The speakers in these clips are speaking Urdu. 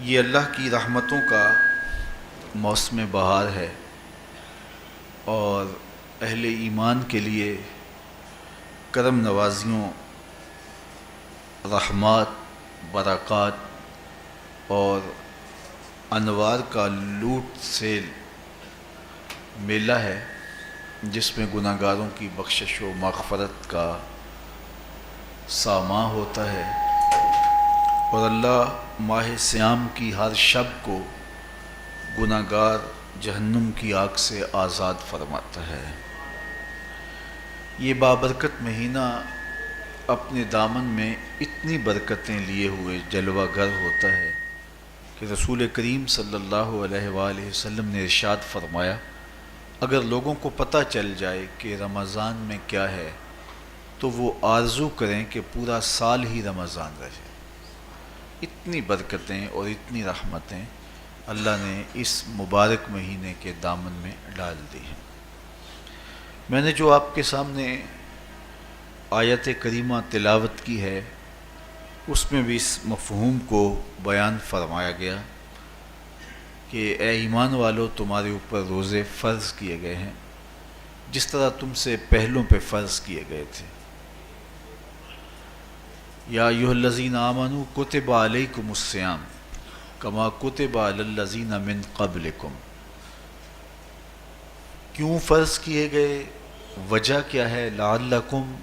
یہ اللہ کی رحمتوں کا موسم بہار ہے اور اہل ایمان کے لیے کرم نوازیوں، رحمات، برکات اور انوار کا لوٹ سیل میلہ ہے، جس میں گناہ گاروں کی بخشش و مغفرت کا ساماں ہوتا ہے اور اللہ ماہ صیام کی ہر شب کو گناہ گار جہنم کی آگ سے آزاد فرماتا ہے۔ یہ بابرکت مہینہ اپنے دامن میں اتنی برکتیں لیے ہوئے جلوہ گر ہوتا ہے کہ رسول کریم صلی اللہ علیہ وآلہ وسلم نے ارشاد فرمایا، اگر لوگوں کو پتہ چل جائے کہ رمضان میں کیا ہے تو وہ آرزو کریں کہ پورا سال ہی رمضان رہے۔ اتنی برکتیں اور اتنی رحمتیں اللہ نے اس مبارک مہینے کے دامن میں ڈال دی ہیں۔ میں نے جو آپ کے سامنے آیت کریمہ تلاوت کی ہے، اس میں بھی اس مفہوم کو بیان فرمایا گیا کہ اے ایمان والو، تمہارے اوپر روزے فرض کیے گئے ہیں جس طرح تم سے پہلوں پہ فرض کیے گئے تھے۔ یا ایھا الذین آمنوا کتب علیکم الصیام کما کتب علی الذین من قبلکم۔ کیوں فرض کیے گئے؟ وجہ کیا ہے؟ لعلکم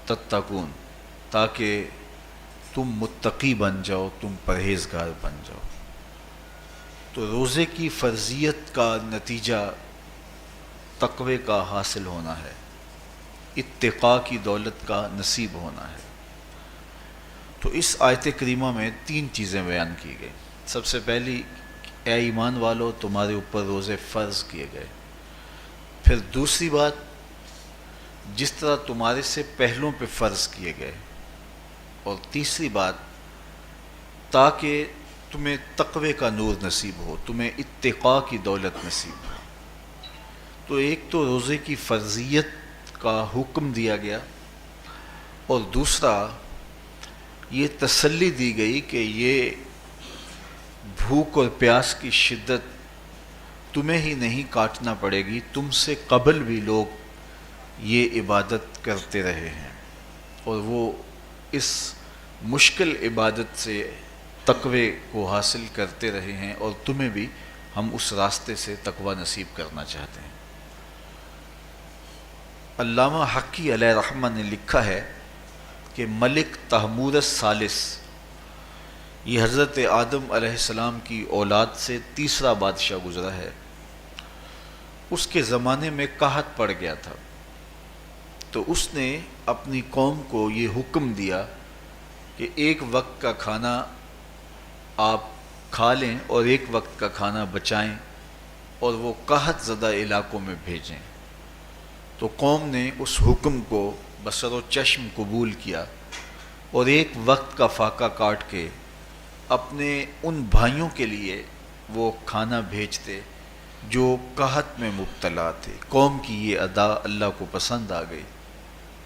تتقون، تاکہ تم متقی بن جاؤ، تم پرہیزگار بن جاؤ۔ تو روزے کی فرضیت کا نتیجہ تقوی کا حاصل ہونا ہے، اتقاء کی دولت کا نصیب ہونا ہے۔ تو اس آیت کریمہ میں تین چیزیں بیان کی گئی۔ سب سے پہلی، اے ایمان والو، تمہارے اوپر روزے فرض کیے گئے۔ پھر دوسری بات، جس طرح تمہارے سے پہلوں پہ فرض کیے گئے۔ اور تیسری بات، تاکہ تمہیں تقوی کا نور نصیب ہو، تمہیں اتقاء کی دولت نصیب ہو۔ تو ایک تو روزے کی فرضیت کا حکم دیا گیا، اور دوسرا یہ تسلی دی گئی کہ یہ بھوک اور پیاس کی شدت تمہیں ہی نہیں کاٹنا پڑے گی، تم سے قبل بھی لوگ یہ عبادت کرتے رہے ہیں اور وہ اس مشکل عبادت سے تقوی کو حاصل کرتے رہے ہیں، اور تمہیں بھی ہم اس راستے سے تقوی نصیب کرنا چاہتے ہیں۔ علامہ حقی علیہ رحمہ نے لکھا ہے کہ ملک تحمور الثالث، یہ حضرت آدم علیہ السلام کی اولاد سے تیسرا بادشاہ گزرا ہے، اس کے زمانے میں قحط پڑ گیا تھا، تو اس نے اپنی قوم کو یہ حکم دیا کہ ایک وقت کا کھانا آپ کھا لیں اور ایک وقت کا کھانا بچائیں اور وہ قحط زدہ علاقوں میں بھیجیں۔ تو قوم نے اس حکم کو بصر و چشم قبول کیا اور ایک وقت کا فاقہ کاٹ کے اپنے ان بھائیوں کے لیے وہ کھانا بھیجتے جو قحط میں مبتلا تھے۔ قوم کی یہ ادا اللہ کو پسند آ گئی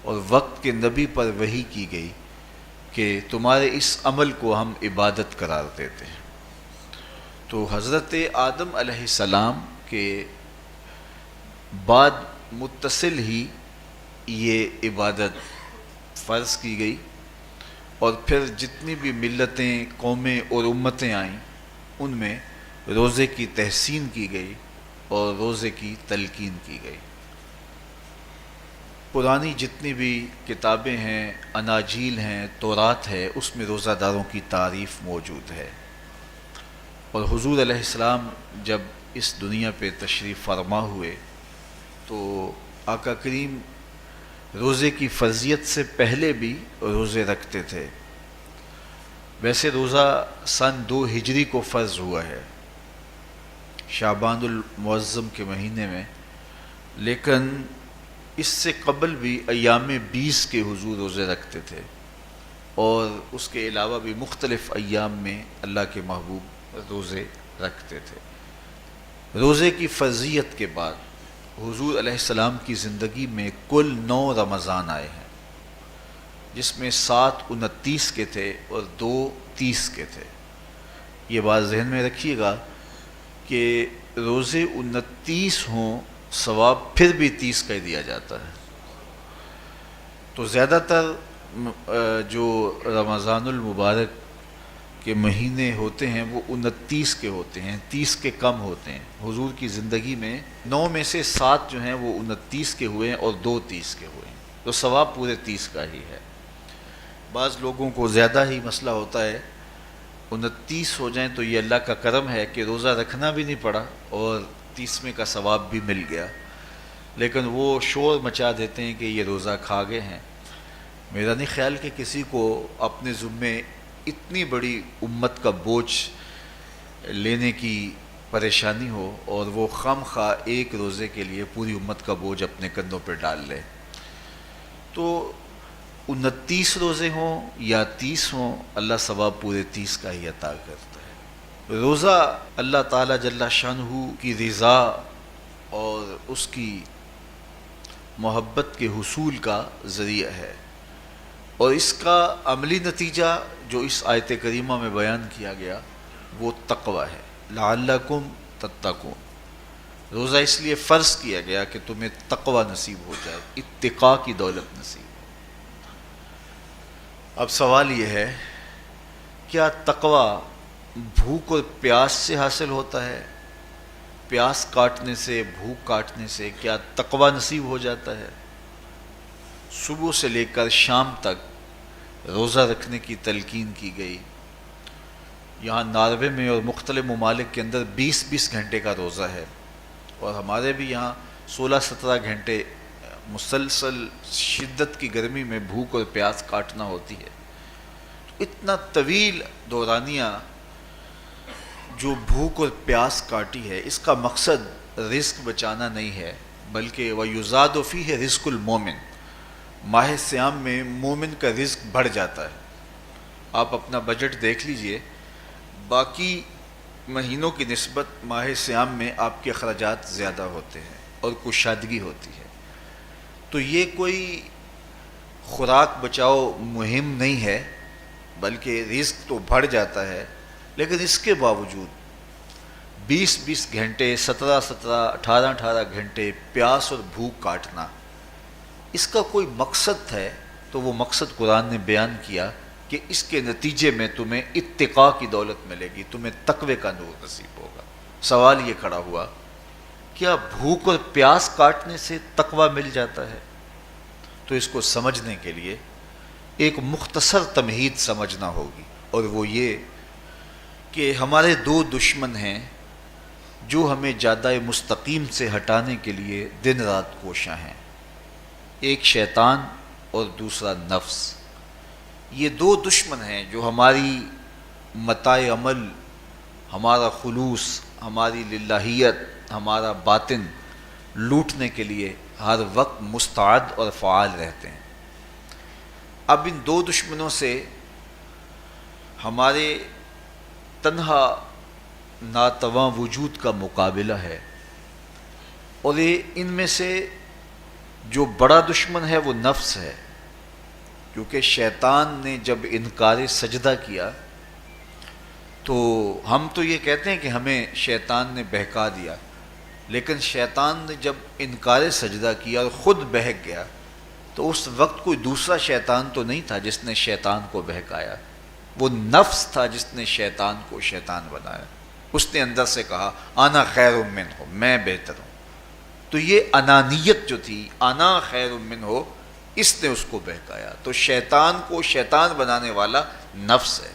اور وقت کے نبی پر وحی کی گئی کہ تمہارے اس عمل کو ہم عبادت قرار دیتے ہیں۔ تو حضرت آدم علیہ السلام کے بعد متصل ہی یہ عبادت فرض کی گئی، اور پھر جتنی بھی ملتیں، قومیں اور امتیں آئیں، ان میں روزے کی تحسین کی گئی اور روزے کی تلقین کی گئی۔ پرانی جتنی بھی کتابیں ہیں، اناجیل ہیں، تورات ہے، اس میں روزہ داروں کی تعریف موجود ہے۔ اور حضور علیہ السلام جب اس دنیا پہ تشریف فرما ہوئے تو آقا کریم روزے کی فرضیت سے پہلے بھی روزے رکھتے تھے۔ ویسے روزہ سن 2 ہجری کو فرض ہوا ہے، شعبان المعظم کے مہینے میں، لیکن اس سے قبل بھی ایام 20 کے حضور روزے رکھتے تھے، اور اس کے علاوہ بھی مختلف ایام میں اللہ کے محبوب روزے رکھتے تھے۔ روزے کی فرضیت کے بعد حضور علیہ السلام کی زندگی میں کل 9 رمضان آئے ہیں، جس میں 7 29 کے تھے اور 2 30 کے تھے۔ یہ بات ذہن میں رکھیے گا کہ روزے 29 ہوں ثواب پھر بھی 30 کا ہی دیا جاتا ہے. تو زیادہ تر جو رمضان المبارک کے مہینے ہوتے ہیں وہ 29 کے ہوتے ہیں، 30 کے کم ہوتے ہیں. حضور کی زندگی میں 9 میں سے 7 جو ہیں وہ 29 کے ہوئے ہیں اور 2 30 کے ہوئے ہیں، تو ثواب پورے 30 کا ہی ہے. بعض لوگوں کو زیادہ ہی مسئلہ ہوتا ہے، 29 ہو جائیں تو یہ اللہ کا کرم ہے کہ روزہ رکھنا بھی نہیں پڑا اور 30ویں کا ثواب بھی مل گیا، لیکن وہ شور مچا دیتے ہیں کہ یہ روزہ کھا گئے ہیں. میرا نہیں خیال کہ کسی کو اپنے ذمے اتنی بڑی امت کا بوجھ لینے کی پریشانی ہو اور وہ خام خواہ ایک روزے کے لیے پوری امت کا بوجھ اپنے کندھوں پہ ڈال لے. تو 29 روزے ہوں یا 30 ہوں، اللہ ثواب پورے 30 کا ہی عطا کرتا ہے. روزہ اللہ تعالیٰ جل شانہ کی رضا اور اس کی محبت کے حصول کا ذریعہ ہے، اور اس کا عملی نتیجہ جو اس آیت کریمہ میں بیان کیا گیا وہ تقوی ہے. لعلکم تتقون. روزہ اس لیے فرض کیا گیا کہ تمہیں تقوی نصیب ہو جائے، اتقاء کی دولت نصیب. اب سوال یہ ہے، کیا تقوی بھوک اور پیاس سے حاصل ہوتا ہے؟ پیاس کاٹنے سے، بھوک کاٹنے سے کیا تقوی نصیب ہو جاتا ہے؟ صبح سے لے کر شام تک روزہ رکھنے کی تلقین کی گئی. یہاں ناروے میں اور مختلف ممالک کے اندر 20 گھنٹے کا روزہ ہے، اور ہمارے بھی یہاں 16-17 گھنٹے مسلسل شدت کی گرمی میں بھوک اور پیاس کاٹنا ہوتی ہے. تو اتنا طویل دورانیہ جو بھوک اور پیاس کاٹی ہے، اس کا مقصد رزق بچانا نہیں ہے، بلکہ وَيُزَادُ فِيهِ رِزْقُ الْمُؤْمِنِ. ماہ سیام میں مومن کا رزق بڑھ جاتا ہے. آپ اپنا بجٹ دیکھ لیجئے، باقی مہینوں کی نسبت ماہ سیام میں آپ کے اخراجات زیادہ ہوتے ہیں اور کشادگی ہوتی ہے. تو یہ کوئی خوراک بچاؤ مہم نہیں ہے، بلکہ رزق تو بڑھ جاتا ہے، لیکن اس کے باوجود 20 گھنٹے، 17 18 گھنٹے پیاس اور بھوک کاٹنا، اس کا کوئی مقصد ہے تو وہ مقصد قرآن نے بیان کیا کہ اس کے نتیجے میں تمہیں اتقاء کی دولت ملے گی، تمہیں تقوی کا نور نصیب ہوگا. سوال یہ کھڑا ہوا، کیا بھوک اور پیاس کاٹنے سے تقوی مل جاتا ہے؟ تو اس کو سمجھنے کے لیے ایک مختصر تمہید سمجھنا ہوگی، اور وہ یہ کہ ہمارے 2 دشمن ہیں جو ہمیں جادہ مستقیم سے ہٹانے کے لیے دن رات کوشاں ہیں. ایک شیطان اور دوسرا نفس. یہ 2 دشمن ہیں جو ہماری متاع عمل، ہمارا خلوص، ہماری للہیت، ہمارا باطن لوٹنے کے لیے ہر وقت مستعد اور فعال رہتے ہیں. اب ان 2 دشمنوں سے ہمارے تنہا ناتواں وجود کا مقابلہ ہے، اور ان میں سے جو بڑا دشمن ہے وہ نفس ہے، کیونکہ شیطان نے جب انکار سجدہ کیا تو ہم تو یہ کہتے ہیں کہ ہمیں شیطان نے بہکا دیا، لیکن شیطان نے جب انکار سجدہ کیا اور خود بہک گیا تو اس وقت کوئی دوسرا شیطان تو نہیں تھا جس نے شیطان کو بہکایا، وہ نفس تھا جس نے شیطان کو شیطان بنایا. اس نے اندر سے کہا انا خیر منہ، میں بہتر ہوں. تو یہ انانیت جو تھی، انا خیر منہ، اس نے اس کو بہکایا. تو شیطان کو شیطان بنانے والا نفس ہے،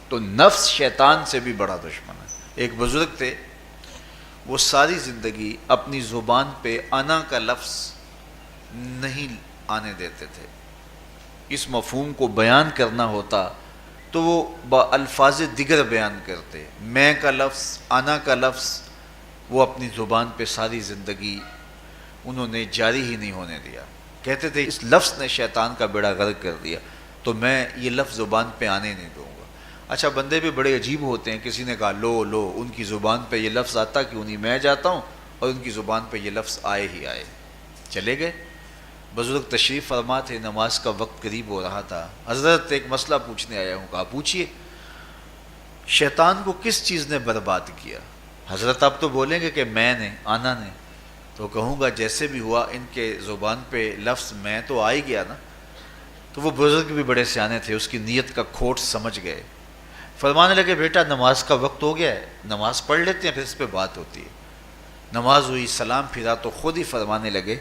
تو نفس شیطان سے بھی بڑا دشمن ہے. ایک بزرگ تھے، وہ ساری زندگی اپنی زبان پہ انا کا لفظ نہیں آنے دیتے تھے. اس مفہوم کو بیان کرنا ہوتا تو وہ با الفاظ دیگر بیان کرتے. میں کا لفظ، انا کا لفظ وہ اپنی زبان پہ ساری زندگی انہوں نے جاری ہی نہیں ہونے دیا. کہتے تھے اس لفظ نے شیطان کا بیڑا غرق کر دیا، تو میں یہ لفظ زبان پہ آنے نہیں دوں گا. اچھا، بندے بھی بڑے عجیب ہوتے ہیں. کسی نے کہا لو ان کی زبان پہ یہ لفظ آتا کیوں نہیں، میں جاتا ہوں اور ان کی زبان پہ یہ لفظ آئے ہی آئے. چلے گئے. بزرگ تشریف فرما تھے، نماز کا وقت قریب ہو رہا تھا. حضرت ایک مسئلہ پوچھنے آیا ہوں. کہا پوچھیے. شیطان کو کس چیز نے برباد کیا؟ حضرت آپ تو بولیں گے کہ میں نے، آنا نے، تو کہوں گا جیسے بھی ہوا ان کے زبان پہ لفظ میں تو آ ہی گیا نا. تو وہ بزرگ بھی بڑے سیانے تھے، اس کی نیت کا کھوٹ سمجھ گئے. فرمانے لگے بیٹا نماز کا وقت ہو گیا ہے، نماز پڑھ لیتے ہیں پھر اس پہ بات ہوتی ہے. نماز ہوئی، سلام پھرا تو خود ہی فرمانے لگے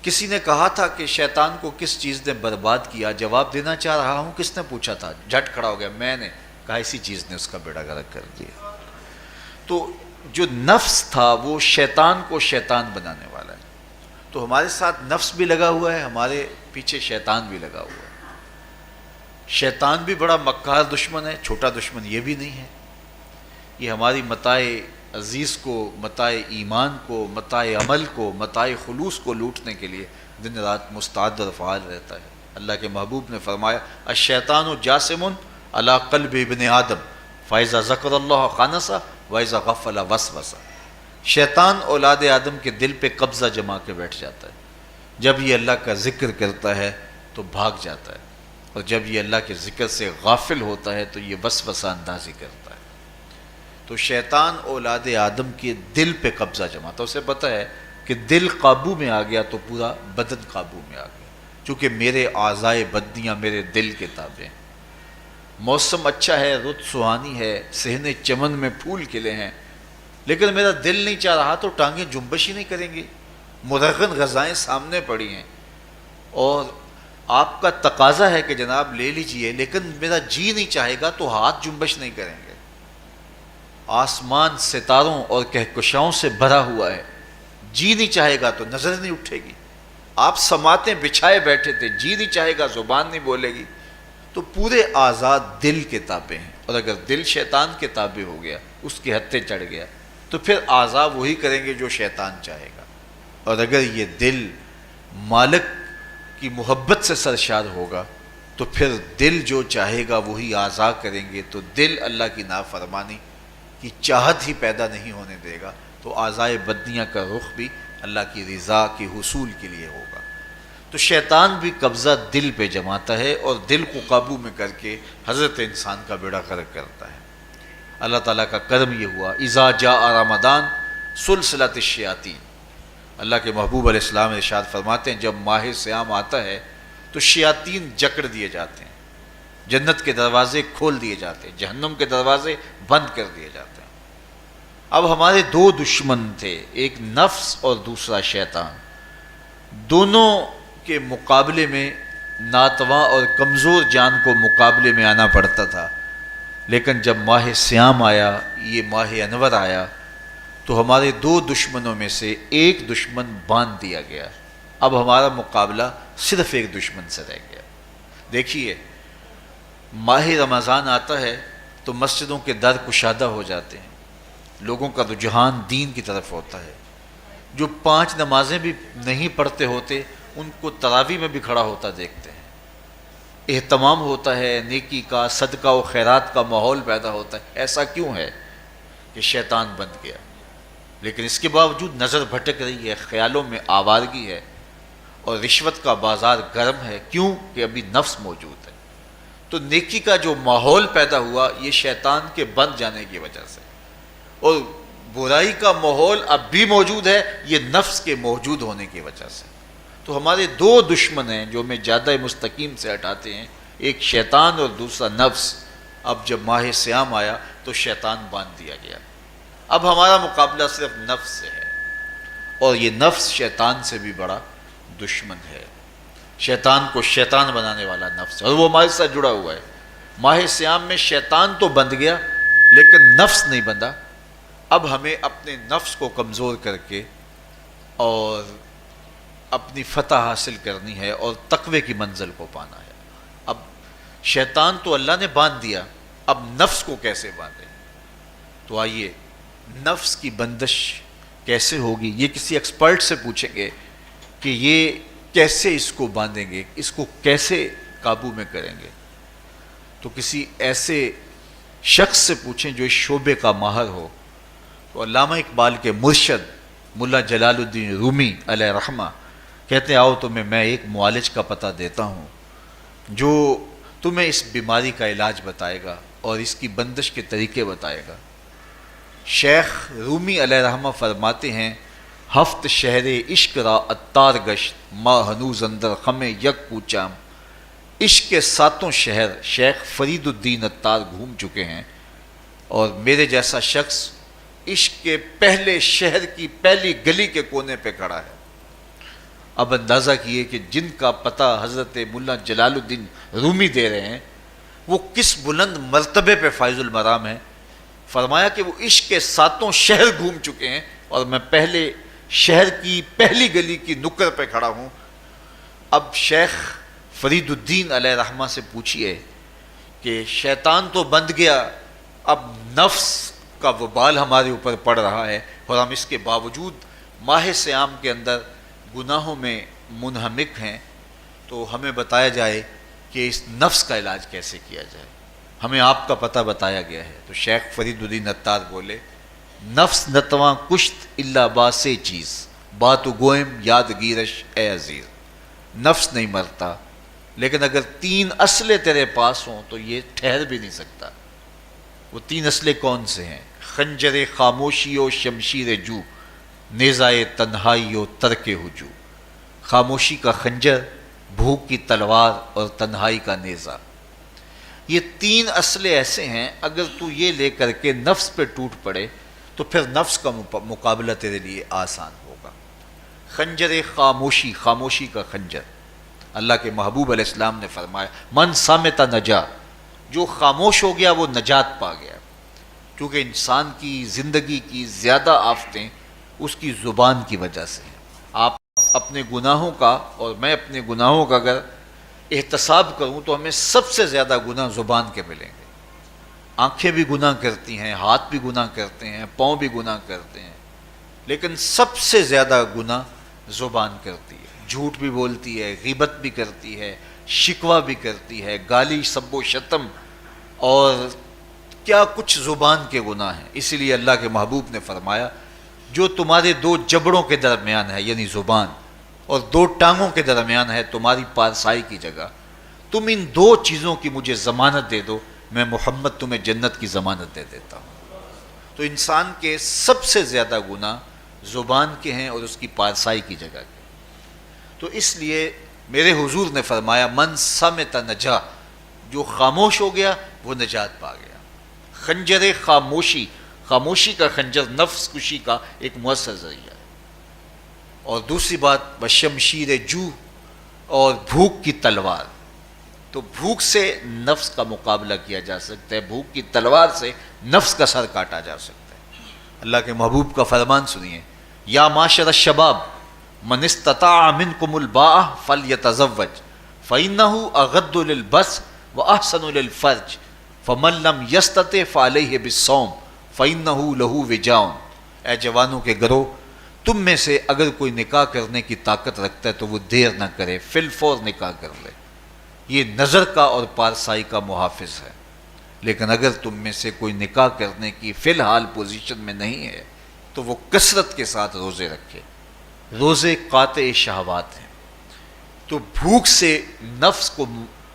کسی نے کہا تھا کہ شیطان کو کس چیز نے برباد کیا، جواب دینا چاہ رہا ہوں کس نے پوچھا تھا، جھٹ کھڑا ہو گیا، میں نے کہا اسی چیز نے اس کا بیڑا غرق کر دیا. تو جو نفس تھا وہ شیطان کو شیطان بنانے والا ہے. تو ہمارے ساتھ نفس بھی لگا ہوا ہے، ہمارے پیچھے شیطان بھی لگا ہوا ہے. شیطان بھی بڑا مکار دشمن ہے، چھوٹا دشمن یہ بھی نہیں ہے. یہ ہماری متاع عزیز کو، متاع ایمان کو، متاع عمل کو، متاع خلوص کو لوٹنے کے لیے دن رات مستعد اور فعال رہتا ہے. اللہ کے محبوب نے فرمایا الشیطان جاسم علی قلب ابن آدم فاذا ذکر اللہ خانسہ واذا غفل وسوسہ. شیطان اولاد آدم کے دل پہ قبضہ جما کے بیٹھ جاتا ہے. جب یہ اللہ کا ذکر کرتا ہے تو بھاگ جاتا ہے، اور جب یہ اللہ کے ذکر سے غافل ہوتا ہے تو یہ وسوسہ اندازی کرتا ہے. تو شیطان اولاد آدم کے دل پہ قبضہ جماتا ہے. اسے پتہ ہے کہ دل قابو میں آ گیا تو پورا بدن قابو میں آ گیا، چونکہ میرے اعضائے بدنیاں میرے دل کے تابع ہیں. موسم اچھا ہے، رت سہانی ہے، صحن چمن میں پھول کھلے ہیں، لیکن میرا دل نہیں چاہ رہا تو ٹانگیں جنبش ہی نہیں کریں گی. مرغن غذائیں سامنے پڑی ہیں اور آپ کا تقاضا ہے کہ جناب لے لیجئے، لیکن میرا جی نہیں چاہے گا تو ہاتھ جنبش نہیں کریں گے. آسمان ستاروں اور کہکشاؤں سے بھرا ہوا ہے، جی نہیں چاہے گا تو نظر نہیں اٹھے گی. آپ سماعتیں بچھائے بیٹھے تھے، جی نہیں چاہے گا زبان نہیں بولے گی. تو پورے آزاد دل کے تابع ہیں، اور اگر دل شیطان کے تابع ہو گیا، اس کے ہتھے چڑھ گیا، تو پھر اعضاء وہی کریں گے جو شیطان چاہے گا. اور اگر یہ دل مالک کی محبت سے سرشار ہوگا تو پھر دل جو چاہے گا وہی اعضاء کریں گے. تو دل اللہ کی نافرمانی کی چاہت ہی پیدا نہیں ہونے دے گا، تو اعضائے بدنیاں کا رخ بھی اللہ کی رضا کے حصول کے لیے ہوگا. تو شیطان بھی قبضہ دل پہ جماتا ہے اور دل کو قابو میں کر کے حضرت انسان کا بیڑا غرق کرتا ہے. اللہ تعالیٰ کا کرم یہ ہوا اذا جاء رمضان سلسلۃ الشیاطین. اللہ کے محبوب علیہ السلام ارشاد فرماتے ہیں جب ماہ صیام آتا ہے تو شیاطین جکڑ دیے جاتے ہیں، جنت کے دروازے کھول دیے جاتے ہیں، جہنم کے دروازے بند کر دیے جاتے ہیں. اب ہمارے دو دشمن تھے، ایک نفس اور دوسرا شیطان. دونوں کے مقابلے میں ناتواں اور کمزور جان کو مقابلے میں آنا پڑتا تھا. لیکن جب ماہ صیام آیا، یہ ماہ انور آیا، تو ہمارے دو دشمنوں میں سے ایک دشمن باندھ دیا گیا. اب ہمارا مقابلہ صرف ایک دشمن سے رہ گیا. دیکھیے ماہ رمضان آتا ہے تو مسجدوں کے در کشادہ ہو جاتے ہیں، لوگوں کا رجحان دین کی طرف ہوتا ہے. جو 5 نمازیں بھی نہیں پڑھتے ہوتے ان کو تراویح میں بھی کھڑا ہوتا دیکھتے ہیں. اہتمام ہوتا ہے، نیکی کا، صدقہ و خیرات کا ماحول پیدا ہوتا ہے. ایسا کیوں ہے کہ شیطان بند گیا؟ لیکن اس کے باوجود نظر بھٹک رہی ہے، خیالوں میں آوارگی ہے، اور رشوت کا بازار گرم ہے. کیوں کہ ابھی نفس موجود ہے. تو نیکی کا جو ماحول پیدا ہوا یہ شیطان کے بند جانے کی وجہ سے، اور برائی کا ماحول اب بھی موجود ہے یہ نفس کے موجود ہونے کی وجہ سے. تو ہمارے دو دشمن ہیں جو ہمیں جادہ مستقیم سے ہٹاتے ہیں، ایک شیطان اور دوسرا نفس. اب جب ماہ صیام آیا تو شیطان باندھ دیا گیا. اب ہمارا مقابلہ صرف نفس سے ہے، اور یہ نفس شیطان سے بھی بڑا دشمن ہے. شیطان کو شیطان بنانے والا نفس ہے، اور وہ ہمارے ساتھ جڑا ہوا ہے. ماہ صیام میں شیطان تو بند گیا لیکن نفس نہیں بندھا. اب ہمیں اپنے نفس کو کمزور کر کے اور اپنی فتح حاصل کرنی ہے اور تقوی کی منزل کو پانا ہے. اب شیطان تو اللہ نے باندھ دیا، اب نفس کو کیسے باندھیں؟ تو آئیے نفس کی بندش کیسے ہوگی یہ کسی ایکسپرٹ سے پوچھیں گے کہ یہ کیسے اس کو باندھیں گے، اس کو کیسے قابو میں کریں گے. تو کسی ایسے شخص سے پوچھیں جو اس شعبے کا ماہر ہو. تو علامہ اقبال کے مرشد ملا جلال الدین رومی علیہ رحمہ کہتے ہیں آؤ تمہیں میں ایک معالج کا پتہ دیتا ہوں جو تمہیں اس بیماری کا علاج بتائے گا. اور اس کی بندش کے طریقے بتائے گا۔ شیخ رومی علیہ رحمہ فرماتے ہیں ہفت شہر عشق را اتار گشت ما ہنوز اندر خم یک کوچام۔ عشق کے 7 شہر شیخ فرید الدین اتار گھوم چکے ہیں، اور میرے جیسا شخص عشق کے پہلے شہر کی پہلی گلی کے کونے پہ کھڑا ہے۔ اب اندازہ کیے کہ جن کا پتہ حضرت ملا جلال الدین رومی دے رہے ہیں وہ کس بلند مرتبے پہ فائز المرام ہے۔ فرمایا کہ وہ عشق کے 7 شہر گھوم چکے ہیں اور میں پہلے شہر کی پہلی گلی کی نکر پہ کھڑا ہوں۔ اب شیخ فرید الدین علیہ رحمہ سے پوچھئے کہ شیطان تو بند گیا، اب نفس کا وبال ہمارے اوپر پڑ رہا ہے اور ہم اس کے باوجود ماہ صیام کے اندر گناہوں میں منہمک ہیں، تو ہمیں بتایا جائے کہ اس نفس کا علاج کیسے کیا جائے، ہمیں آپ کا پتہ بتایا گیا ہے۔ تو شیخ فرید الدین اتار بولے نفس نتواں کشت الا باسے چیز بات گوئم یاد گیرش اے عزیز۔ نفس نہیں مرتا، لیکن اگر 3 اسلحے تیرے پاس ہوں تو یہ ٹھہر بھی نہیں سکتا۔ وہ 3 اسلحے کون سے ہیں؟ خنجر خاموشی و شمشیر جو، نیزائے تنہائی و ترک ہجو۔ خاموشی کا خنجر، بھوک کی تلوار اور تنہائی کا نیزہ، یہ 3 اسلحے ایسے ہیں اگر تو یہ لے کر کے نفس پہ ٹوٹ پڑے تو پھر نفس کا مقابلہ تیرے لیے آسان ہوگا۔ خنجر خاموشی، خاموشی کا خنجر، اللہ کے محبوب علیہ السلام نے فرمایا من صامت نجا، جو خاموش ہو گیا وہ نجات پا گیا، کیونکہ انسان کی زندگی کی زیادہ آفتیں اس کی زبان کی وجہ سے ہیں۔ آپ اپنے گناہوں کا اور میں اپنے گناہوں کا اگر احتساب کروں تو ہمیں سب سے زیادہ گناہ زبان کے ملیں گے۔ آنکھیں بھی گناہ کرتی ہیں، ہاتھ بھی گناہ کرتے ہیں، پاؤں بھی گناہ کرتے ہیں، لیکن سب سے زیادہ گناہ زبان کرتی ہے۔ جھوٹ بھی بولتی ہے، غیبت بھی کرتی ہے، شکوہ بھی کرتی ہے، گالی سب و شتم اور کیا کچھ زبان کے گناہ ہیں۔ اسی لیے اللہ کے محبوب نے فرمایا جو تمہارے 2 جبڑوں کے درمیان ہے یعنی زبان اور 2 ٹانگوں کے درمیان ہے تمہاری پارسائی کی جگہ، تم ان 2 چیزوں کی مجھے ضمانت دے دو، میں محمد تمہیں جنت کی ضمانت دے دیتا ہوں۔ تو انسان کے سب سے زیادہ گناہ زبان کے ہیں اور اس کی پارسائی کی جگہ کے۔ تو اس لیے میرے حضور نے فرمایا من صمت نجا، جو خاموش ہو گیا وہ نجات پا گیا۔ خنجر خاموشی، خاموشی کا خنجر نفس کشی کا ایک مؤثر ذریعہ ہے۔ اور دوسری بات بشمشیر جو، اور بھوک کی تلوار، تو بھوک سے نفس کا مقابلہ کیا جا سکتا ہے، بھوک کی تلوار سے نفس کا سر کاٹا جا سکتا ہے۔ اللہ کے محبوب کا فرمان سنیے یا معاشر الشباب من استطاع منکم الباء فلیتزوج فإنہ اغض للبصر واحسن للفرج فمن لم یستطع فعلیہ بالصوم فإنہ لہ وجاء۔ اے جوانوں کے گروہ، تم میں سے اگر کوئی نکاح کرنے کی طاقت رکھتا ہے تو وہ دیر نہ کرے، فی الفور نکاح کر لے، یہ نظر کا اور پارسائی کا محافظ ہے۔ لیکن اگر تم میں سے کوئی نکاح کرنے کی فی الحال پوزیشن میں نہیں ہے تو وہ کثرت کے ساتھ روزے رکھے۔ روزے قاطع شہوات ہیں، تو بھوک سے نفس کو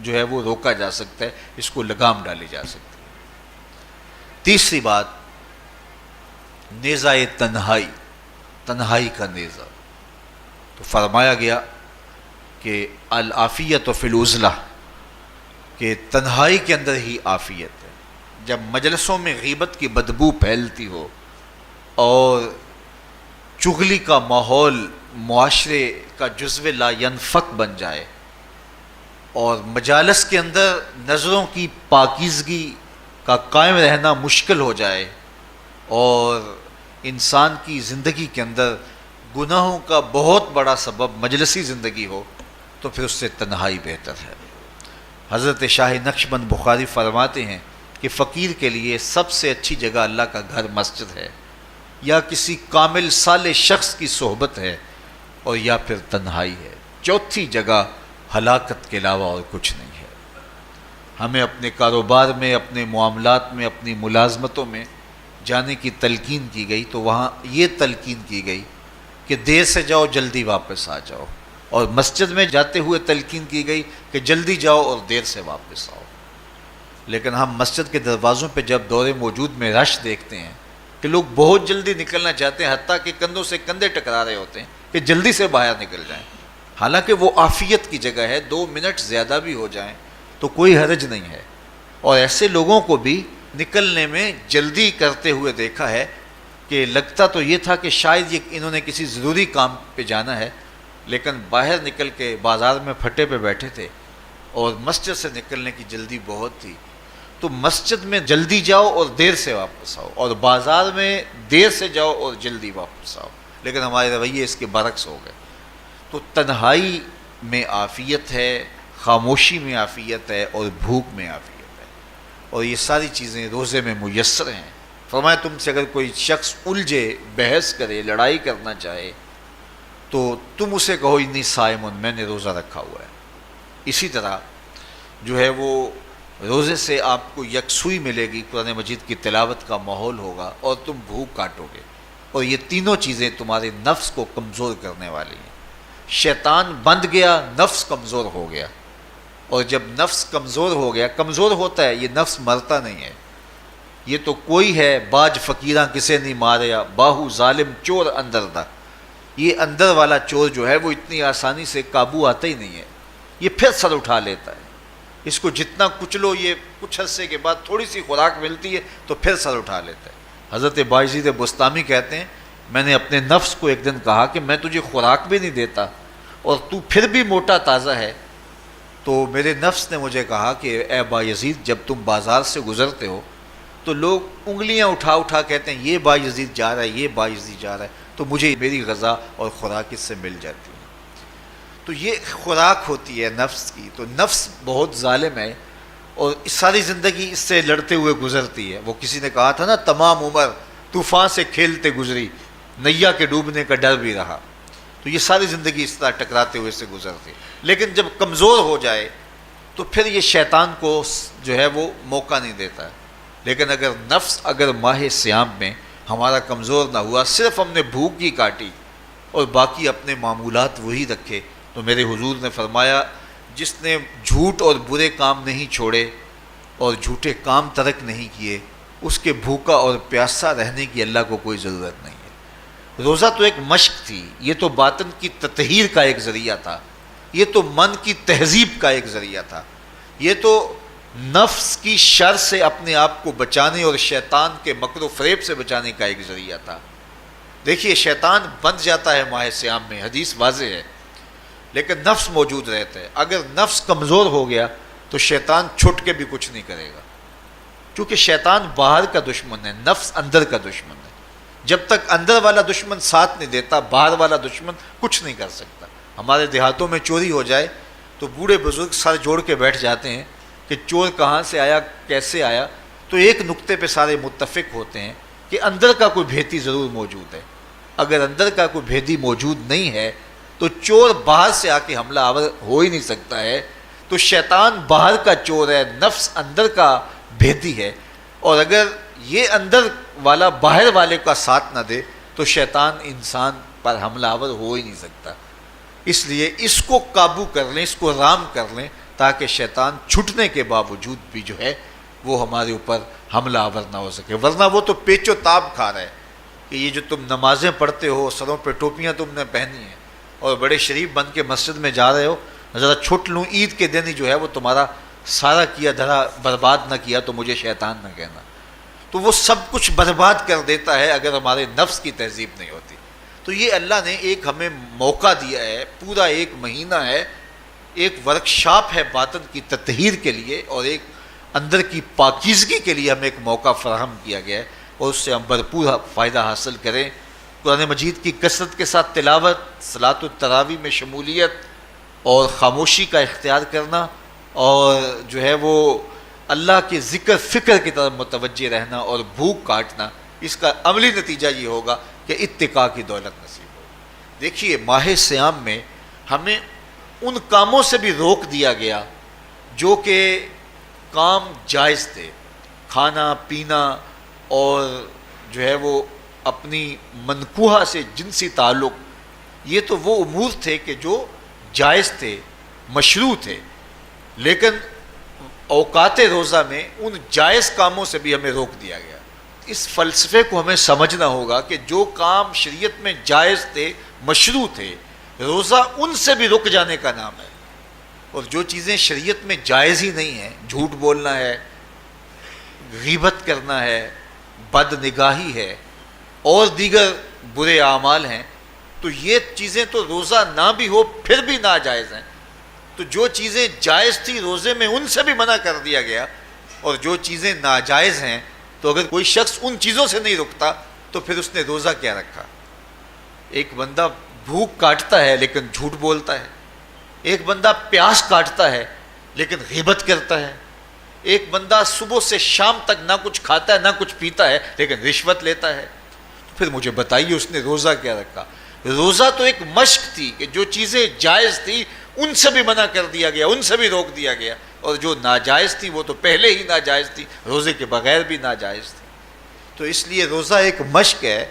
جو ہے وہ روکا جا سکتا ہے، اس کو لگام ڈالی جا سکتی ہے۔ تیسری بات نیزہ تنہائی، تنہائی کا نیزہ، تو فرمایا گیا کہ العافیت فی العزلہ، کہ تنہائی کے اندر ہی عافیت ہے۔ جب مجلسوں میں غیبت کی بدبو پھیلتی ہو اور چغلی کا ماحول معاشرے کا جزو لا ینفک بن جائے اور مجالس کے اندر نظروں کی پاکیزگی کا قائم رہنا مشکل ہو جائے اور انسان کی زندگی کے اندر گناہوں کا بہت بڑا سبب مجلسی زندگی ہو تو پھر اس سے تنہائی بہتر ہے۔ حضرت شاہ نقشبند بخاری فرماتے ہیں کہ فقیر کے لیے سب سے اچھی جگہ اللہ کا گھر مسجد ہے، یا کسی کامل صالح شخص کی صحبت ہے، اور یا پھر تنہائی ہے۔ چوتھی جگہ ہلاکت کے علاوہ اور کچھ نہیں ہے۔ ہمیں اپنے کاروبار میں، اپنے معاملات میں، اپنی ملازمتوں میں جانے کی تلقین کی گئی تو وہاں یہ تلقین کی گئی کہ دیر سے جاؤ جلدی واپس آ جاؤ، اور مسجد میں جاتے ہوئے تلقین کی گئی کہ جلدی جاؤ اور دیر سے واپس آؤ۔ لیکن ہم مسجد کے دروازوں پہ جب دور موجود میں رش دیکھتے ہیں کہ لوگ بہت جلدی نکلنا چاہتے ہیں، حتیٰ کہ کندھوں سے کندھے ٹکرا رہے ہوتے ہیں کہ جلدی سے باہر نکل جائیں، حالانکہ وہ عافیت کی جگہ ہے، 2 منٹ زیادہ بھی ہو جائیں تو کوئی حرج نہیں ہے۔ اور ایسے لوگوں کو بھی نکلنے میں جلدی کرتے ہوئے دیکھا ہے کہ لگتا تو یہ تھا کہ شاید انہوں نے کسی ضروری کام پہ جانا ہے، لیکن باہر نکل کے بازار میں پھٹے پہ بیٹھے تھے اور مسجد سے نکلنے کی جلدی بہت تھی۔ تو مسجد میں جلدی جاؤ اور دیر سے واپس آؤ، اور بازار میں دیر سے جاؤ اور جلدی واپس آؤ، لیکن ہمارے رویے اس کے برعکس ہو گئے۔ تو تنہائی میں عافیت ہے، خاموشی میں عافیت ہے، اور بھوک میں عافیت ہے، اور یہ ساری چیزیں روزے میں میسر ہیں۔ فرمایا تم سے اگر کوئی شخص الجھے، بحث کرے، لڑائی کرنا چاہے تو تم اسے کہو انی صائم، میں نے روزہ رکھا ہوا ہے۔ اسی طرح جو ہے وہ روزے سے آپ کو یکسوئی ملے گی، قرآن مجید کی تلاوت کا ماحول ہوگا، اور تم بھوک کاٹو گے، اور یہ تینوں چیزیں تمہارے نفس کو کمزور کرنے والی ہیں۔ شیطان بند گیا، نفس کمزور ہو گیا، اور جب نفس کمزور ہو گیا، کمزور ہوتا ہے، یہ نفس مرتا نہیں ہے۔ یہ تو کوئی ہے باج فقیراں کسے نہیں ماریا، باہو ظالم چور اندر دا، یہ اندر والا چور جو ہے وہ اتنی آسانی سے قابو آتا ہی نہیں ہے، یہ پھر سر اٹھا لیتا ہے۔ اس کو جتنا کچلو، یہ کچھ عرصے کے بعد تھوڑی سی خوراک ملتی ہے تو پھر سر اٹھا لیتا ہے۔ حضرت بایزید بستامی کہتے ہیں میں نے اپنے نفس کو ایک دن کہا کہ میں تجھے خوراک بھی نہیں دیتا اور تو پھر بھی موٹا تازہ ہے، تو میرے نفس نے مجھے کہا کہ اے بایزید جب تم بازار سے گزرتے ہو تو لوگ انگلیاں اٹھا اٹھا کہتے ہیں یہ بایزید جا رہا ہے، یہ بایزید جا رہا ہے، تو مجھے میری غذا اور خوراک اس سے مل جاتی ہے۔ تو یہ خوراک ہوتی ہے نفس کی۔ تو نفس بہت ظالم ہے، اور ساری زندگی اس سے لڑتے ہوئے گزرتی ہے۔ وہ کسی نے کہا تھا نا تمام عمر طوفان سے کھیلتے گزری، نیا کے ڈوبنے کا ڈر بھی رہا۔ تو یہ ساری زندگی اس طرح ٹکراتے ہوئے سے گزرتی، لیکن جب کمزور ہو جائے تو پھر یہ شیطان کو جو ہے وہ موقع نہیں دیتا ہے۔ لیکن اگر نفس اگر ماہ صیام میں ہمارا کمزور نہ ہوا، صرف ہم نے بھوک ہی کاٹی اور باقی اپنے معمولات وہی رکھے، تو میرے حضور نے فرمایا جس نے جھوٹ اور برے کام نہیں چھوڑے اور جھوٹے کام ترک نہیں کیے، اس کے بھوکا اور پیاسا رہنے کی اللہ کو کوئی ضرورت نہیں ہے۔ روزہ تو ایک مشق تھی، یہ تو باطن کی تطہیر کا ایک ذریعہ تھا، یہ تو من کی تہذیب کا ایک ذریعہ تھا، یہ تو نفس کی شر سے اپنے آپ کو بچانے اور شیطان کے مکر و فریب سے بچانے کا ایک ذریعہ تھا۔ دیکھیے شیطان بند جاتا ہے ماہ صیام میں، حدیث واضح ہے، لیکن نفس موجود رہتا ہے۔ اگر نفس کمزور ہو گیا تو شیطان چھٹ کے بھی کچھ نہیں کرے گا، کیونکہ شیطان باہر کا دشمن ہے، نفس اندر کا دشمن ہے۔ جب تک اندر والا دشمن ساتھ نہیں دیتا، باہر والا دشمن کچھ نہیں کر سکتا۔ ہمارے دیہاتوں میں چوری ہو جائے تو بوڑھے بزرگ سر جوڑ کے بیٹھ جاتے ہیں کہ چور کہاں سے آیا، کیسے آیا، تو ایک نقطے پہ سارے متفق ہوتے ہیں کہ اندر کا کوئی بھیتی ضرور موجود ہے۔ اگر اندر کا کوئی بھیتی موجود نہیں ہے تو چور باہر سے آ کے حملہ آور ہو ہی نہیں سکتا ہے۔ تو شیطان باہر کا چور ہے، نفس اندر کا بھیتی ہے، اور اگر یہ اندر والا باہر والے کا ساتھ نہ دے تو شیطان انسان پر حملہ آور ہو ہی نہیں سکتا۔ اس لیے اس کو قابو کر لیں، اس کو رام کر لیں، تاکہ شیطان چھٹنے کے باوجود بھی جو ہے وہ ہمارے اوپر حملہ آور نہ ہو سکے۔ ورنہ وہ تو پیچ و تاب کھا رہا ہے کہ یہ جو تم نمازیں پڑھتے ہو، سروں پہ ٹوپیاں تم نے پہنی ہیں اور بڑے شریف بن کے مسجد میں جا رہے ہو، ذرا چھٹ لوں عید کے دن ہی جو ہے وہ تمہارا سارا کیا دھرا برباد نہ کیا تو مجھے شیطان نہ کہنا۔ تو وہ سب کچھ برباد کر دیتا ہے اگر ہمارے نفس کی تہذیب نہیں ہوتی۔ تو یہ اللہ نے ایک ہمیں موقع دیا ہے، پورا ایک مہینہ ہے، ایک ورکشاپ ہے باطن کی تطہیر کے لیے، اور ایک اندر کی پاکیزگی کے لیے ہمیں ایک موقع فراہم کیا گیا ہے، اور اس سے ہم بھرپور فائدہ حاصل کریں۔ قرآن مجید کی کثرت کے ساتھ تلاوت، صلاۃ التراویح میں شمولیت، اور خاموشی کا اختیار کرنا، اور جو ہے وہ اللہ کے ذکر فکر کی طرف متوجہ رہنا اور بھوک کاٹنا، اس کا عملی نتیجہ یہ ہوگا کہ اتقاء کی دولت نصیب ہوگی۔ دیکھیے ماہ صیام میں ہمیں ان کاموں سے بھی روک دیا گیا جو کہ کام جائز تھے، کھانا پینا اور جو ہے وہ اپنی منکوحہ سے جنسی تعلق، یہ تو وہ امور تھے کہ جو جائز تھے، مشروع تھے، لیکن اوقات روزہ میں ان جائز کاموں سے بھی ہمیں روک دیا گیا۔ اس فلسفے کو ہمیں سمجھنا ہوگا کہ جو کام شریعت میں جائز تھے، مشروع تھے، روزہ ان سے بھی رک جانے کا نام ہے۔ اور جو چیزیں شریعت میں جائز ہی نہیں ہیں، جھوٹ بولنا ہے، غیبت کرنا ہے، بد نگاہی ہے اور دیگر برے اعمال ہیں، تو یہ چیزیں تو روزہ نہ بھی ہو پھر بھی ناجائز ہیں۔ تو جو چیزیں جائز تھی روزے میں ان سے بھی منع کر دیا گیا، اور جو چیزیں ناجائز ہیں تو اگر کوئی شخص ان چیزوں سے نہیں رکتا تو پھر اس نے روزہ کیا رکھا؟ ایک بندہ بھوک کاٹتا ہے لیکن جھوٹ بولتا ہے، ایک بندہ پیاس کاٹتا ہے لیکن غیبت کرتا ہے، ایک بندہ صبح سے شام تک نہ کچھ کھاتا ہے نہ کچھ پیتا ہے لیکن رشوت لیتا ہے۔ پھر مجھے بتائیے اس نے روزہ کیا رکھا؟ روزہ تو ایک مشق تھی کہ جو چیزیں جائز تھی ان سے بھی منع کر دیا گیا، ان سے بھی روک دیا گیا، اور جو ناجائز تھی وہ تو پہلے ہی ناجائز تھی، روزے کے بغیر بھی ناجائز تھی۔ تو اس لیے روزہ ایک مشق ہے۔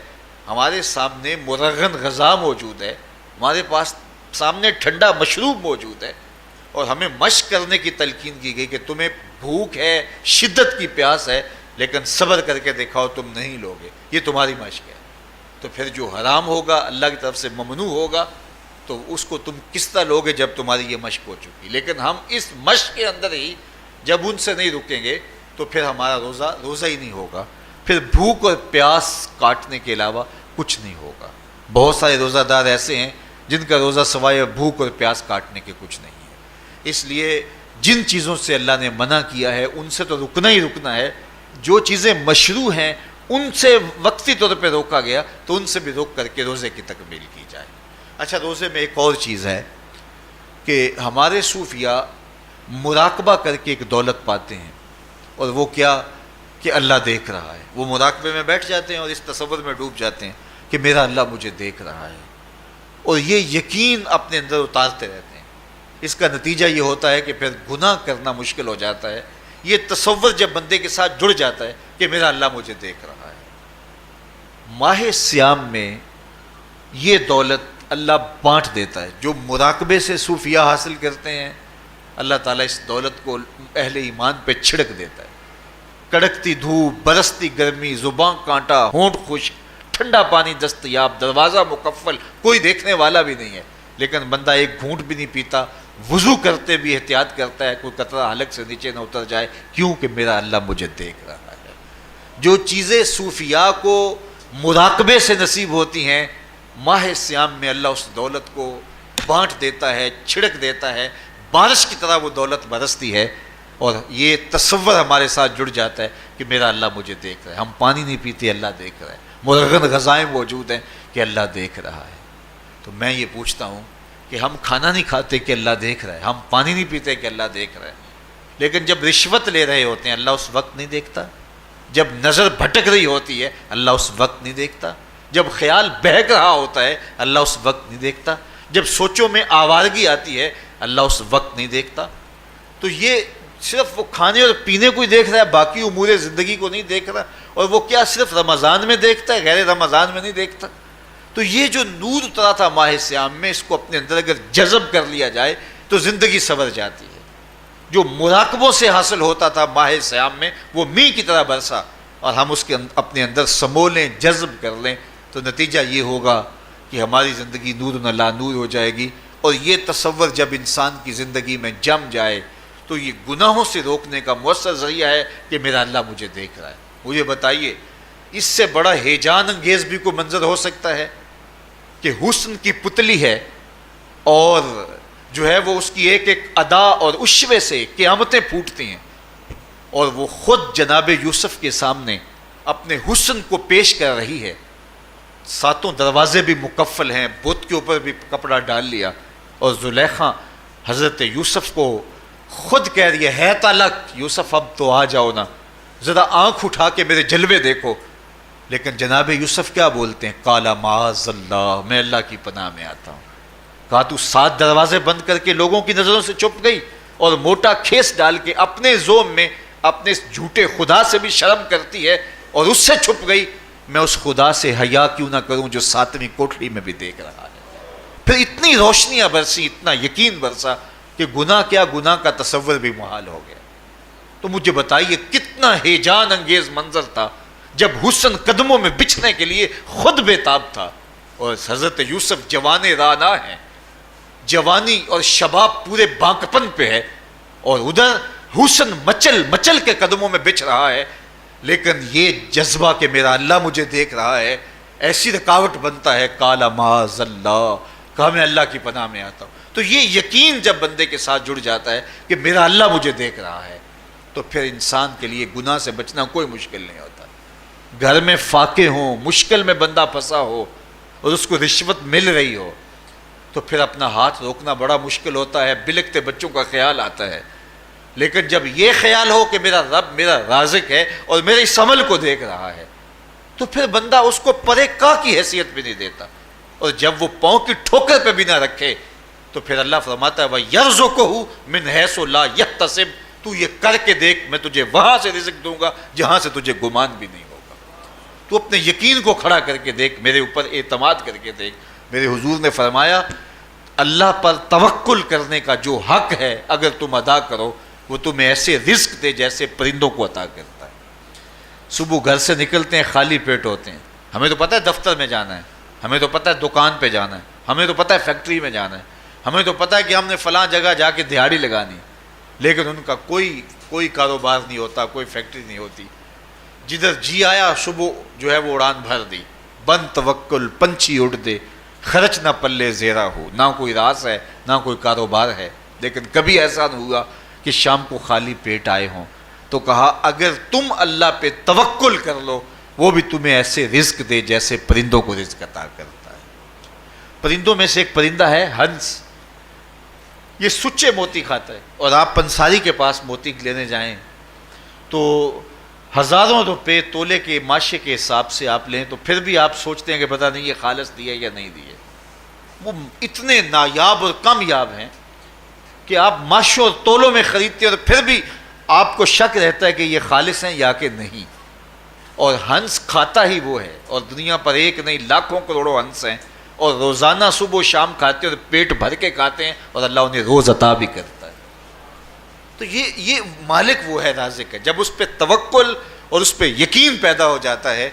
ہمارے سامنے مرغن غذا موجود ہے، ہمارے پاس سامنے ٹھنڈا مشروب موجود ہے، اور ہمیں مشق کرنے کی تلقین کی گئی کہ تمہیں بھوک ہے، شدت کی پیاس ہے، لیکن صبر کر کے دکھاؤ تم نہیں لوگے، یہ تمہاری مشق ہے۔ تو پھر جو حرام ہوگا، اللہ کی طرف سے ممنوع ہوگا، تو اس کو تم کس طرح لوگے جب تمہاری یہ مشق ہو چکی؟ لیکن ہم اس مشق کے اندر ہی جب ان سے نہیں رکیں گے تو پھر ہمارا روزہ ہی نہیں ہوگا، پھر بھوک اور پیاس کاٹنے کے علاوہ کچھ نہیں ہوگا۔ بہت سارے روزہ دار ایسے ہیں جن کا روزہ سوائے بھوک اور پیاس کاٹنے کے کچھ نہیں ہے۔ اس لیے جن چیزوں سے اللہ نے منع کیا ہے ان سے تو رکنا ہی رکنا ہے۔ جو چیزیں مشروع ہیں ان سے وقتی طور پہ روکا گیا تو ان سے بھی روک کر کے روزے کی تکمیل کی جائے۔ اچھا، روزے میں ایک اور چیز ہے کہ ہمارے صوفیاء مراقبہ کر کے ایک دولت پاتے ہیں، اور وہ کیا کہ اللہ دیکھ رہا ہے۔ وہ مراقبے میں بیٹھ جاتے ہیں اور اس تصور میں ڈوب جاتے ہیں کہ میرا اللہ مجھے دیکھ رہا ہے، اور یہ یقین اپنے اندر اتارتے رہتے ہیں۔ اس کا نتیجہ یہ ہوتا ہے کہ پھر گناہ کرنا مشکل ہو جاتا ہے۔ یہ تصور جب بندے کے ساتھ جڑ جاتا ہے کہ میرا اللہ مجھے دیکھ رہا ہے۔ ماہ سیام میں یہ دولت اللہ بانٹ دیتا ہے۔ جو مراقبے سے صوفیاء حاصل کرتے ہیں، اللہ تعالیٰ اس دولت کو اہل ایمان پہ چھڑک دیتا ہے۔ کڑکتی دھوپ، برستی گرمی، زباں کانٹا، ہونٹ خشک، ٹھنڈا پانی دستیاب، دروازہ مقفل، کوئی دیکھنے والا بھی نہیں ہے، لیکن بندہ ایک گھونٹ بھی نہیں پیتا، وضو کرتے بھی احتیاط کرتا ہے کوئی قطرہ حلق سے نیچے نہ اتر جائے، کیوں کہ میرا اللہ مجھے دیکھ رہا ہے۔ جو چیزیں صوفیاء کو مراقبے سے نصیب ہوتی ہیں، ماہ سیام میں اللہ اس دولت کو بانٹ دیتا ہے، چھڑک دیتا ہے، بارش کی طرح وہ دولت برستی ہے، اور یہ تصور ہمارے ساتھ جڑ جاتا ہے کہ میرا اللہ مجھے دیکھ رہا ہے۔ ہم پانی نہیں پیتے، اللہ دیکھ رہا ہے، مرغن غذائیں موجود ہیں کہ اللہ دیکھ رہا ہے۔ تو میں یہ پوچھتا ہوں کہ ہم کھانا نہیں کھاتے کہ اللہ دیکھ رہا ہے، ہم پانی نہیں پیتے کہ اللہ دیکھ رہا ہے، لیکن جب رشوت لے رہے ہوتے ہیں اللہ اس وقت نہیں دیکھتا؟ جب نظر بھٹک رہی ہوتی ہے اللہ اس وقت نہیں دیکھتا؟ جب خیال بہک رہا ہوتا ہے اللہ اس وقت نہیں دیکھتا؟ جب سوچوں میں آوارگی آتی ہے اللہ اس وقت نہیں دیکھتا؟ تو یہ صرف وہ کھانے اور پینے کو ہی دیکھ رہا ہے، باقی امور زندگی کو نہیں دیکھ رہا، اور وہ کیا صرف رمضان میں دیکھتا ہے، غیر رمضان میں نہیں دیکھتا؟ تو یہ جو نور اترا تھا ماہ سیام میں، اس کو اپنے اندر اگر جذب کر لیا جائے تو زندگی سنور جاتی ہے۔ جو مراقبوں سے حاصل ہوتا تھا ماہ سیام میں، وہ میںہ کی طرح برسا، اور ہم اس کے اپنے اندر سمولیں، جذب کر لیں، تو نتیجہ یہ ہوگا کہ ہماری زندگی نور نہ لا نور ہو جائے گی۔ اور یہ تصور جب انسان کی زندگی میں جم جائے تو یہ گناہوں سے روکنے کا مؤثر ذریعہ ہے کہ میرا اللہ مجھے دیکھ رہا ہے۔ مجھے بتائیے اس سے بڑا ہیجان انگیز بھی کوئی منظر ہو سکتا ہے کہ حسن کی پتلی ہے، اور جو ہے وہ اس کی ایک ایک ادا اور اشوے سے قیامتیں پھوٹتی ہیں، اور وہ خود جناب یوسف کے سامنے اپنے حسن کو پیش کر رہی ہے، ساتوں دروازے بھی مکفل ہیں، بت کے اوپر بھی کپڑا ڈال لیا، اور زلیخا حضرت یوسف کو خود کہہ رہی ہے تالک یوسف اب تو آ جاؤ نا، ذرا آنکھ اٹھا کے میرے جلوے دیکھو۔ لیکن جناب یوسف کیا بولتے ہیں؟ قال معاذ اللہ، میں اللہ کی پناہ میں آتا ہوں۔ کہا تو 7 دروازے بند کر کے لوگوں کی نظروں سے چھپ گئی، اور موٹا کھیس ڈال کے اپنے زوم میں اپنے اس جھوٹے خدا سے بھی شرم کرتی ہے اور اس سے چھپ گئی، میں اس خدا سے حیا کیوں نہ کروں جو 7ویں کوٹھڑی میں بھی دیکھ رہا ہے۔ پھر اتنی روشنیاں برسی، اتنا یقین برسا کہ گناہ کیا، گناہ کا تصور بھی محال ہو گیا۔ تو مجھے بتائیے کتنا ہیجان انگیز منظر تھا جب حسن قدموں میں بچھنے کے لیے خود بےتاب تھا، اور حضرت یوسف جوان رانا ہیں، جوانی اور شباب پورے بانکپن پہ ہے، اور ادھر حسن مچل مچل کے قدموں میں بچھ رہا ہے، لیکن یہ جذبہ کہ میرا اللہ مجھے دیکھ رہا ہے ایسی رکاوٹ بنتا ہے، قال معاذ اللہ، کہا میں اللہ کی پناہ میں آتا ہوں۔ تو یہ یقین جب بندے کے ساتھ جڑ جاتا ہے کہ میرا اللہ مجھے دیکھ رہا ہے، تو پھر انسان کے لیے گناہ سے بچنا کوئی مشکل نہیں ہوتا۔ گھر میں فاقے ہوں، مشکل میں بندہ پھنسا ہو اور اس کو رشوت مل رہی ہو، تو پھر اپنا ہاتھ روکنا بڑا مشکل ہوتا ہے، بلکتے بچوں کا خیال آتا ہے۔ لیکن جب یہ خیال ہو کہ میرا رب میرا رازق ہے اور میرے اس عمل کو دیکھ رہا ہے، تو پھر بندہ اس کو پرے کا کی حیثیت بھی نہیں دیتا، اور جب وہ پاؤں کی ٹھوکر پہ بھی نہ رکھے تو پھر اللہ فرماتا ہے وَيَرْزُقُهُ مِنْ حَيْثُ لَا يَحْتَسِبُ، تو یہ کر کے دیکھ میں تجھے وہاں سے رزق دوں گا جہاں سے تجھے گمان بھی نہیں ہوگا۔ تو اپنے یقین کو کھڑا کر کے دیکھ، میرے اوپر اعتماد کر کے دیکھ۔ میرے حضور نے فرمایا اللہ پر توکل کرنے کا جو حق ہے اگر تم ادا کرو، وہ تمہیں ایسے رزق دے جیسے پرندوں کو عطا کرتا ہے۔ صبح گھر سے نکلتے ہیں خالی پیٹ ہوتے ہیں، ہمیں تو پتہ ہے دفتر میں جانا ہے، ہمیں تو پتہ ہے دکان پہ جانا ہے، ہمیں تو پتہ ہے فیکٹری میں جانا ہے، ہمیں تو پتہ ہے کہ ہم نے فلاں جگہ جا کے دہاڑی لگانی، لیکن ان کا کوئی کاروبار نہیں ہوتا، کوئی فیکٹری نہیں ہوتی۔ جدھر جی آیا صبح جو ہے وہ اڑان بھر دی، بند توکل پنچھی اڑ دے، خرچ نہ پلے زیرہ ہو، نہ کوئی راس ہے نہ کوئی کاروبار ہے، لیکن کبھی ایسا نہ ہوا کہ شام کو خالی پیٹ آئے ہوں۔ تو کہا اگر تم اللہ پہ توکل کر لو، وہ بھی تمہیں ایسے رزق دے جیسے پرندوں کو رزق عطا کرتا ہے۔ پرندوں میں سے ایک پرندہ ہے ہنس، یہ سچے موتی کھاتا ہے، اور آپ پنساری کے پاس موتی لینے جائیں تو ہزاروں روپے تولے کے ماشے کے حساب سے آپ لیں تو پھر بھی آپ سوچتے ہیں کہ پتہ نہیں یہ خالص دیے یا نہیں دیے۔ وہ اتنے نایاب اور کامیاب ہیں کہ آپ ماشوں اور تولوں میں خریدتے ہیں اور پھر بھی آپ کو شک رہتا ہے کہ یہ خالص ہیں یا کہ نہیں۔ اور ہنس کھاتا ہی وہ ہے، اور دنیا پر ایک نہیں لاکھوں کروڑوں ہنس ہیں، اور روزانہ صبح و شام کھاتے ہیں اور پیٹ بھر کے کھاتے ہیں، اور اللہ انہیں روز عطا بھی کرتا ہے۔ تو یہ مالک وہ ہے، رازق ہے۔ جب اس پہ توکل اور اس پہ یقین پیدا ہو جاتا ہے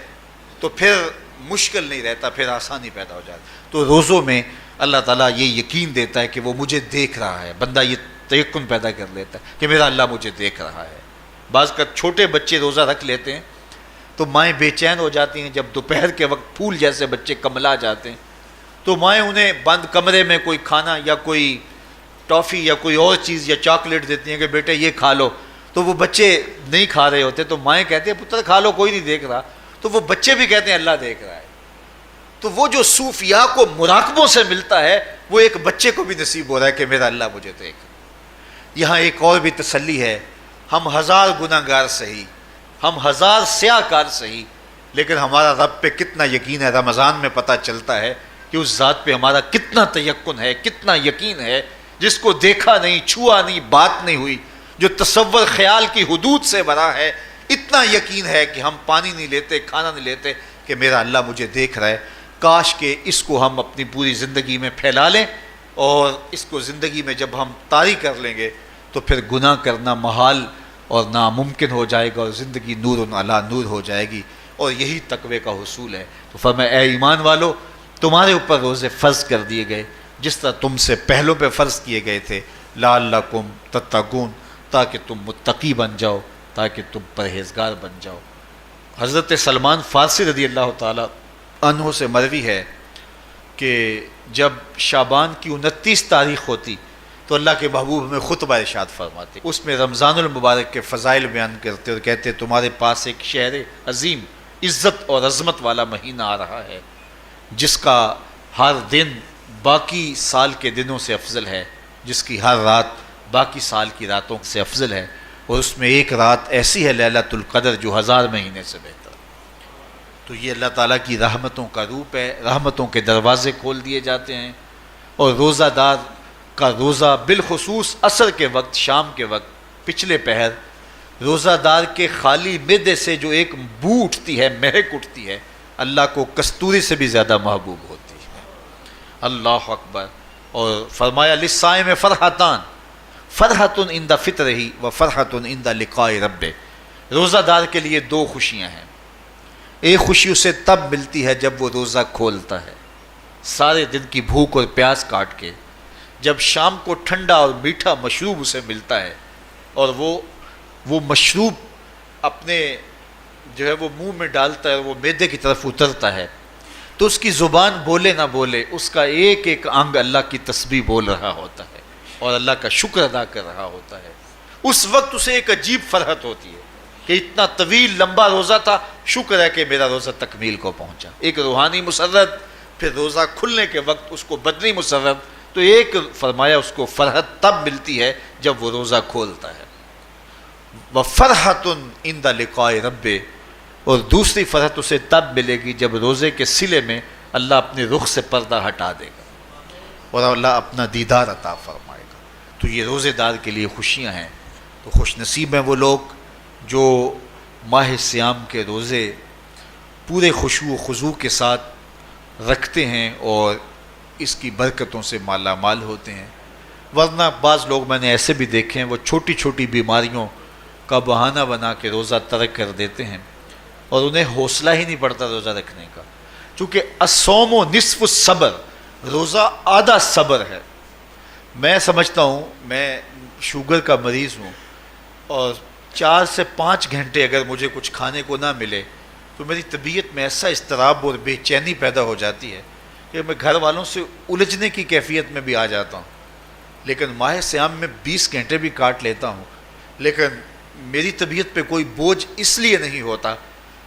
تو پھر مشکل نہیں رہتا، پھر آسانی پیدا ہو جاتا ہے۔ تو روزوں میں اللہ تعالیٰ یہ یقین دیتا ہے کہ وہ مجھے دیکھ رہا ہے، بندہ یہ تیقن پیدا کر لیتا ہے کہ میرا اللہ مجھے دیکھ رہا ہے۔ بعض کا چھوٹے بچے روزہ رکھ لیتے ہیں تو مائیں بے چین ہو جاتی ہیں، جب دوپہر کے وقت پھول جیسے بچے کملا جاتے ہیں تو مائیں انہیں بند کمرے میں کوئی کھانا یا کوئی ٹافی یا کوئی اور چیز یا چاکلیٹ دیتی ہیں کہ بیٹے یہ کھا لو، تو وہ بچے نہیں کھا رہے ہوتے تو مائیں کہتے ہیں پتر کھا لو، کوئی نہیں دیکھ رہا، تو وہ بچے بھی کہتے ہیں اللہ دیکھ رہا ہے۔ تو وہ جو صوفیاء کو مراقبوں سے ملتا ہے وہ ایک بچے کو بھی نصیب ہو رہا ہے کہ میرا اللہ مجھے دیکھ۔ یہاں ایک اور بھی تسلی ہے، ہم ہزار گناہ گار سہی، ہم ہزار سیاہ کار سہی، لیکن ہمارا رب پہ کتنا یقین ہے رمضان میں پتہ چلتا ہے کہ اس ذات پہ ہمارا کتنا تیقن ہے، کتنا یقین ہے، جس کو دیکھا نہیں، چھوا نہیں، بات نہیں ہوئی، جو تصور خیال کی حدود سے بڑا ہے، اتنا یقین ہے کہ ہم پانی نہیں لیتے، کھانا نہیں لیتے کہ میرا اللہ مجھے دیکھ رہا ہے۔ کاش کہ اس کو ہم اپنی پوری زندگی میں پھیلا لیں، اور اس کو زندگی میں جب ہم طاری کر لیں گے تو پھر گناہ کرنا محال اور ناممکن ہو جائے گا، اور زندگی نور علی نور ہو جائے گی، اور یہی تقوی کا حصول ہے۔ تو فرمایا اے ایمان والو، تمہارے اوپر روزے فرض کر دیے گئے جس طرح تم سے پہلوں پہ فرض کیے گئے تھے، لعلکم تتقون، تاکہ تم متقی بن جاؤ، تاکہ تم پرہیزگار بن جاؤ۔ حضرت سلمان فارسی رضی اللہ تعالیٰ عنہ سے مروی ہے کہ جب شعبان کی 29 تاریخ ہوتی تو اللہ کے محبوب ہمیں خطبہ ارشاد فرماتے، اس میں رمضان المبارک کے فضائل بیان کرتے اور کہتے تمہارے پاس ایک شہر عظیم عزت اور عظمت والا مہینہ آ رہا ہے، جس کا ہر دن باقی سال کے دنوں سے افضل ہے، جس کی ہر رات باقی سال کی راتوں سے افضل ہے، اور اس میں ایک رات ایسی ہے لیلۃ القدر جو 1000 مہینے سے بہتر۔ تو یہ اللہ تعالیٰ کی رحمتوں کا روپ ہے، رحمتوں کے دروازے کھول دیے جاتے ہیں، اور روزہ دار کا روزہ بالخصوص عصر کے وقت، شام کے وقت، پچھلے پہر، روزہ دار کے خالی معدے سے جو ایک بو اٹھتی ہے، مہک اٹھتی ہے، اللہ کو کستوری سے بھی زیادہ محبوب ہوتی ہے۔ اللہ اکبر۔ اور فرمایا للصائم فرحتان، فرحۃ عند فطرہ و فرحۃ عند لقاء رب. روزہ دار کے لیے دو خوشیاں ہیں. ایک خوشی اسے تب ملتی ہے جب وہ روزہ کھولتا ہے سارے دن کی بھوک اور پیاس کاٹ کے، جب شام کو ٹھنڈا اور میٹھا مشروب اسے ملتا ہے اور وہ مشروب اپنے جو ہے وہ منہ میں ڈالتا ہے، وہ معدے کی طرف اترتا ہے، تو اس کی زبان بولے نہ بولے اس کا ایک ایک انگ اللہ کی تسبیح بول رہا ہوتا ہے اور اللہ کا شکر ادا کر رہا ہوتا ہے. اس وقت اسے ایک عجیب فرحت ہوتی ہے کہ اتنا طویل لمبا روزہ تھا، شکر ہے کہ میرا روزہ تکمیل کو پہنچا. ایک روحانی مسرت، پھر روزہ کھلنے کے وقت اس کو بدنی مسرت. تو ایک فرمایا اس کو فرحت تب ملتی ہے جب وہ روزہ کھولتا ہے. وَفَرْحَةٌ عِنْدَ لِقَاءِ رَبِّ، اور دوسری فرحت اسے تب ملے گی جب روزے کے صلے میں اللہ اپنے رخ سے پردہ ہٹا دے گا اور اللہ اپنا دیدار عطا فرمائے گا. تو یہ روزے دار کے لیے خوشیاں ہیں. تو خوش نصیب ہیں وہ لوگ جو ماہ صیام کے روزے پورے خشوع و خضوع کے ساتھ رکھتے ہیں اور اس کی برکتوں سے مالا مال ہوتے ہیں. ورنہ بعض لوگ میں نے ایسے بھی دیکھے ہیں وہ چھوٹی چھوٹی بیماریوں کا بہانہ بنا کے روزہ ترک کر دیتے ہیں اور انہیں حوصلہ ہی نہیں پڑتا روزہ رکھنے کا. چونکہ الصوم نصف الصبر، روزہ آدھا صبر ہے. میں سمجھتا ہوں، میں شوگر کا مریض ہوں اور 4 سے 5 گھنٹے اگر مجھے کچھ کھانے کو نہ ملے تو میری طبیعت میں ایسا اضطراب اور بے چینی پیدا ہو جاتی ہے کہ میں گھر والوں سے الجھنے کی کیفیت میں بھی آ جاتا ہوں. لیکن ماہ صیام میں 20 گھنٹے بھی کاٹ لیتا ہوں، لیکن میری طبیعت پہ کوئی بوجھ اس لیے نہیں ہوتا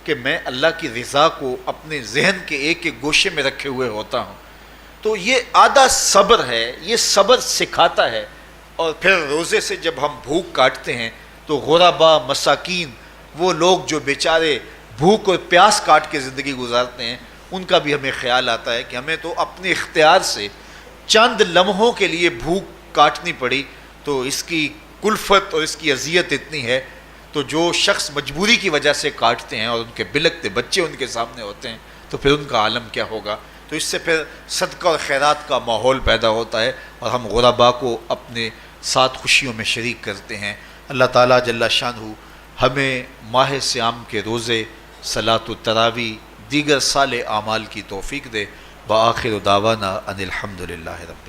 کہ میں اللہ کی رضا کو اپنے ذہن کے ایک ایک گوشے میں رکھے ہوئے ہوتا ہوں. تو یہ آدھا صبر ہے، یہ صبر سکھاتا ہے. اور پھر روزے سے جب ہم بھوک کاٹتے ہیں تو غربا، مساکین، وہ لوگ جو بیچارے بھوک اور پیاس کاٹ کے زندگی گزارتے ہیں، ان کا بھی ہمیں خیال آتا ہے کہ ہمیں تو اپنے اختیار سے چند لمحوں کے لیے بھوک کاٹنی پڑی تو اس کی کلفت اور اس کی اذیت اتنی ہے. تو جو شخص مجبوری کی وجہ سے کاٹتے ہیں اور ان کے بلکتے بچے ان کے سامنے ہوتے ہیں تو پھر ان کا عالم کیا ہوگا. تو اس سے پھر صدقہ اور خیرات کا ماحول پیدا ہوتا ہے اور ہم غربا کو اپنے ساتھ خوشیوں میں شریک کرتے ہیں. اللہ تعالیٰ جل شانہ ہمیں ماہ صیام کے روزے، صلاۃ التراویح، دیگر صالح اعمال کی توفیق دے. وآخر دعوانا ان الحمد للہ رب